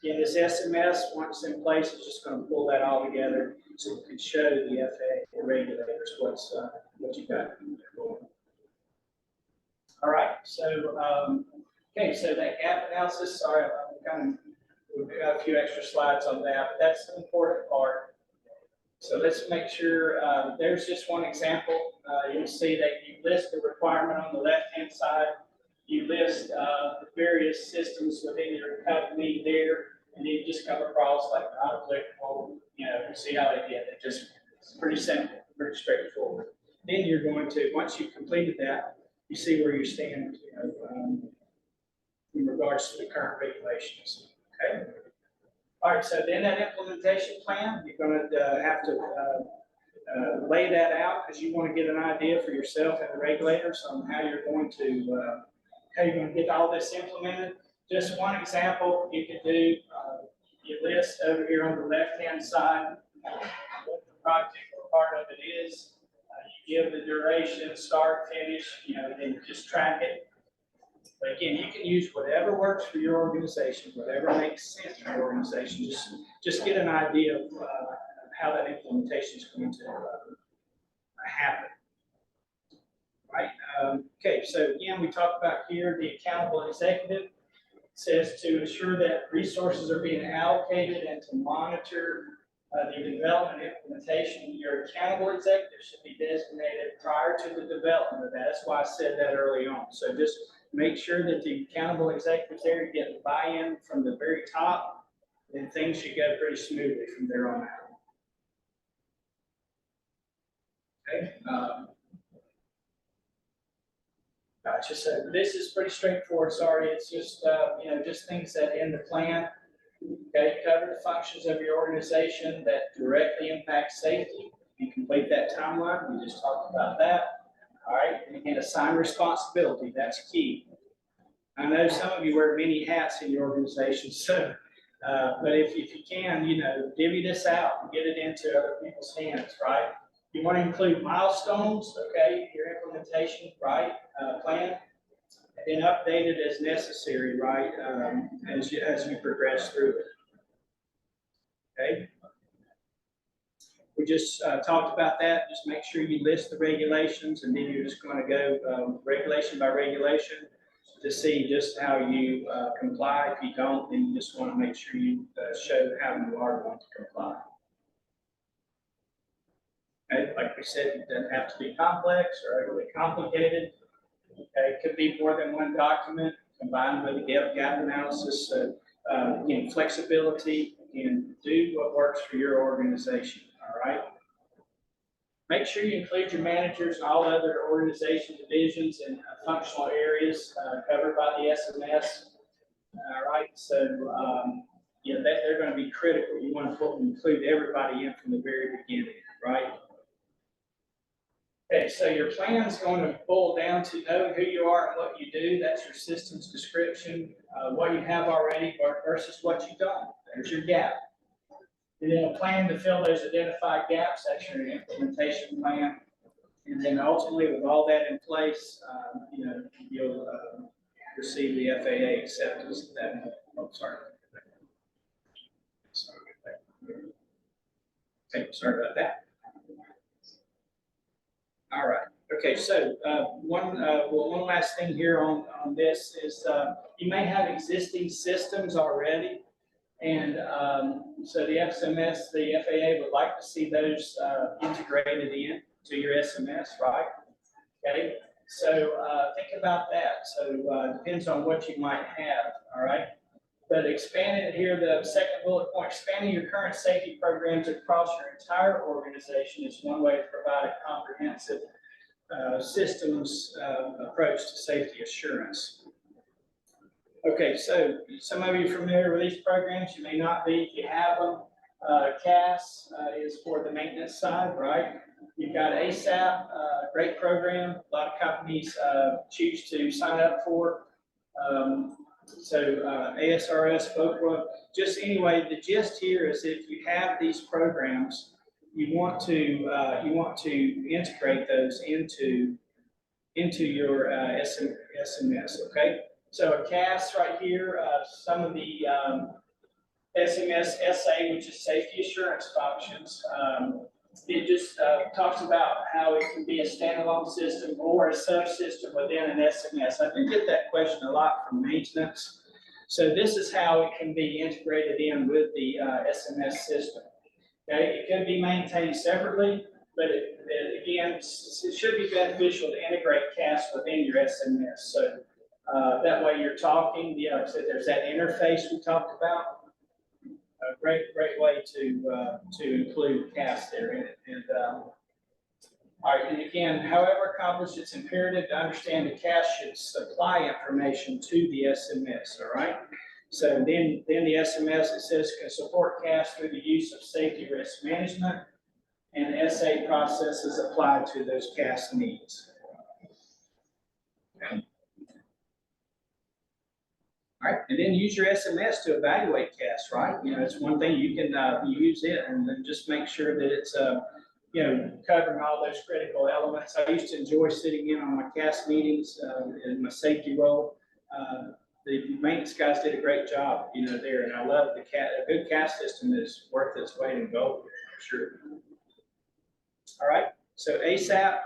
A: Again, this SMS, once in place, is just going to pull that all together so you can show the FAA, the regulators, what you got. All right, so, okay, so that gap analysis, sorry, we've got a few extra slides on that, but that's the important part. So let's make sure, there's just one example. You'll see that you list the requirement on the left-hand side. You list the various systems within your company there, and then you just come across like not applicable, see how they did it. It's pretty simple, pretty straightforward. Then you're going to, once you've completed that, you see where you stand, in regards to the current regulations. Okay. All right. So then that implementation plan, you're going to have to lay that out because you want to get an idea for yourself and the regulators on how you're going to get all this implemented. Just one example you can do, you list over here on the left-hand side what the project or part of it is. You give the duration, start, finish, then just track it. But again, you can use whatever works for your organization, whatever makes sense for your organization. Just get an idea of how that implementation is going to happen. Right. Okay. So again, we talked about here the accountable executive. It says to ensure that resources are being allocated and to monitor The development and implementation, your accountable executive should be designated prior to the development of that. That's why I said that early on. So just make sure that the accountable executives there get the buy-in from the very top, and things should go pretty smoothly from there on out. Okay. Gotcha. So this is pretty straightforward. Sorry, it's just just things that in the plan. Okay, cover the functions of your organization that directly impact safety. You complete that timeline. We just talked about that. All right, and again, assign responsibility. That's key. I know some of you wear many hats in your organization, so but if you can, divvy this out and get it into other people's hands, right? You want to include milestones, okay, your implementation, right, plan, and update it as necessary, right, as you progress through it. Okay. We just talked about that. Just make sure you list the regulations, and then you're just going to go regulation by regulation to see just how you comply. If you don't, then you just want to make sure you show how you are going to comply. Okay. Like we said, it doesn't have to be complex or overly complicated. Okay. It could be more than one document combined with a gap analysis. So, flexibility, and do what works for your organization. All right. Make sure you include your managers and all other organization divisions and functional areas covered by the SMS. All right. So, they're going to be critical. You want to include everybody in from the very beginning, right? Okay, so your plan is going to boil down to knowing who you are and what you do. That's your systems description, what you have already versus what you don't. There's your gap. And then a plan to fill those identified gaps. That's your implementation plan. And then ultimately, with all that in place, you'll receive the FAA acceptance of that. Oh, sorry. Okay, sorry about that. All right. Okay. So one last thing here on this is you may have existing systems already, and so the SMS, the FAA would like to see those integrated in to your SMS, right? Okay. So think about that. So depends on what you might have. All right. But expanding it here, the second bullet point, expanding your current safety programs across your entire organization is one way to provide a comprehensive systems approach to safety assurance. Okay, so some of you are familiar with these programs, you may not be. If you have them, CAS is for the maintenance side, right? You've got ASAP, great program, a lot of companies choose to sign up for. ASRS, FOQA, just anyway, the gist here is if you have these programs, you want to integrate those into your SMS. Okay, so a CAS right here, some of the SMS SA, which is safety assurance functions. It just talks about how it can be a standalone system or a subsystem within an SMS. I do get that question a lot from maintenance. So this is how it can be integrated in with the SMS system. Okay, it could be maintained separately, but again, it should be beneficial to integrate CAS within your SMS. So that way you're talking, so there's that interface we talked about. A great way to include CAS there in it. And all right, and again, however accomplished, it's imperative to understand the CAS should supply information to the SMS. All right. So then the SMS, it says, can support CAS through the use of safety risk management and SA processes applied to those CAS needs. Okay. All right, and then use your SMS to evaluate CAS, right? It's one thing you can use it and then just make sure that it's covering all those critical elements. I used to enjoy sitting in on my CAS meetings in my safety role. The maintenance guys did a great job, there, and I love a good CAS system is worth its weight in gold, for sure. All right, so ASAP,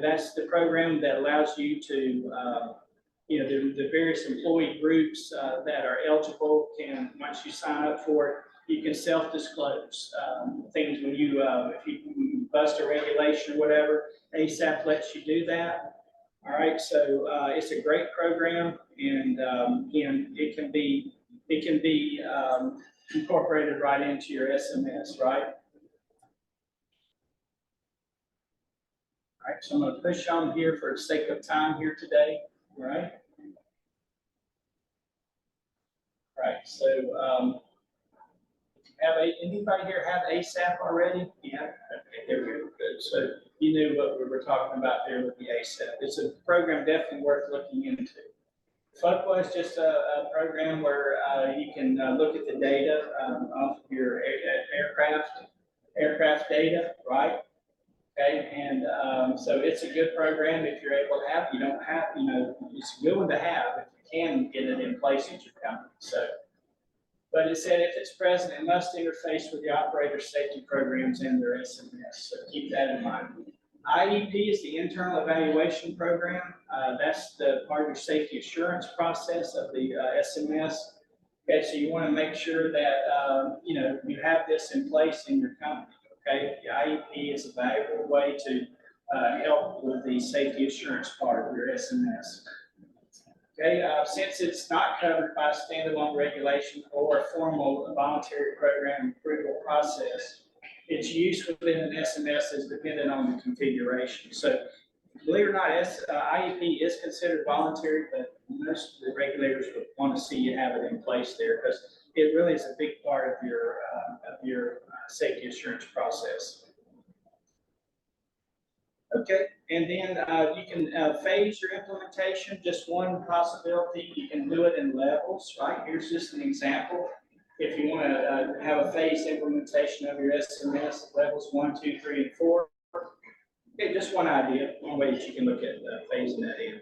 A: that's the program that allows you to, the various employee groups that are eligible can, once you sign up for it, you can self-disclose things when you, if you bust a regulation or whatever, ASAP lets you do that. All right, so it's a great program, and again, it can be incorporated right into your SMS, right? All right, so I'm going to push on here for the sake of time here today, all right? All right, so anybody here have ASAP already? Yeah, okay, there we go, good. So you knew what we were talking about there with the ASAP. It's a program definitely worth looking into. FUCWA is just a program where you can look at the data off of your aircraft data, right? Okay, and so it's a good program if you're able to have. You don't have, you know, it's a good one to have if you can get it in place at your company. So, but it said if it's present, it must interface with the operator safety programs and their SMS. So keep that in mind. IEP is the internal evaluation program. That's the part of your safety assurance process of the SMS. Okay, so you want to make sure that you know, you have this in place in your company. Okay, the IEP is a valuable way to help with the safety assurance part of your SMS. Okay, since it's not covered by a standalone regulation or a formal voluntary program approval process, its use within an SMS is dependent on the configuration. So, believe it or not, IEP is considered voluntary, but most of the regulators would want to see you have it in place there because it really is a big part of your safety assurance process. Okay, and then you can phase your implementation. Just one possibility, you can do it in levels, right? Here's just an example. If you want to have a phased implementation of your SMS, levels 1, 2, 3, and 4. Okay, just one idea, one way that you can look at phasing that in.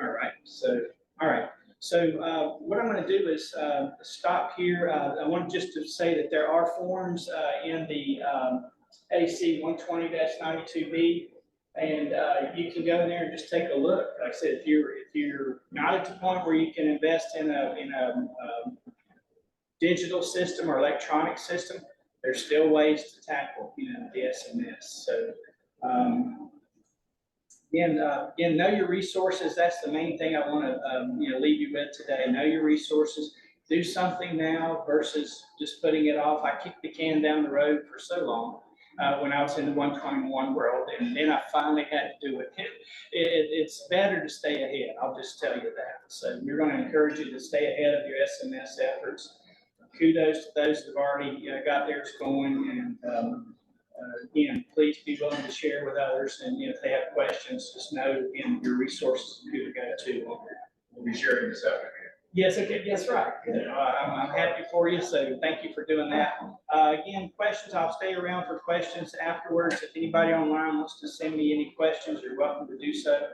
A: All right, so, all right. So what I'm going to do is stop here. I want just to say that there are forms in the AC 120-92B, and you can go in there and just take a look. Like I said, if you're not at the point where you can invest in a digital system or electronic system, there's still ways to tackle, you know, the SMS. So again, know your resources. That's the main thing I want to you know, leave you with today. Know your resources. Do something now versus just putting it off. I kicked the can down the road for so long when I was in the 121 world, and then I finally had to do it. It's better to stay ahead. I'll just tell you that. So we're going to encourage you to stay ahead of your SMS efforts. Kudos to those that have already got theirs going, and again, please be willing to share with others. And if they have questions, just know again your resources and who to go to on that.
B: We'll be sharing this afternoon.
A: Yes, okay, yes, right. I'm happy for you, so thank you for doing that. Again, questions, I'll stay around for questions afterwards. If anybody online wants to send me any questions, you're welcome to do so.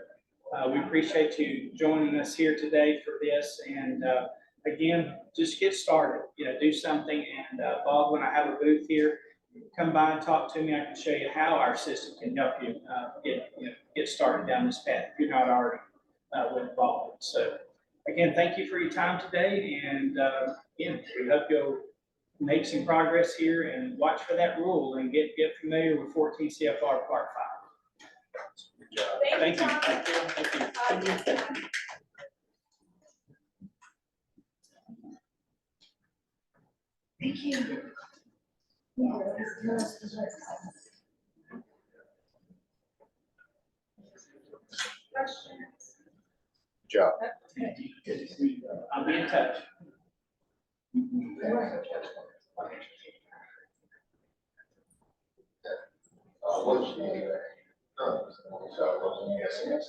A: We appreciate you joining us here today for this, and again, just get started, you know, do something. And Baldwin, I have a booth here. Come by and talk to me. I can show you how our system can help you get started down this path if you're not already involved. So again, thank you for your time today, and again, we hope you'll make some progress here and watch for that rule and get familiar with 14 CFR Part 5. Good job. Thank you. Thank you. Thank you.
D: Thank you. Questions?
B: Good job.
A: I'll be in touch.
B: What's the, yes, yes.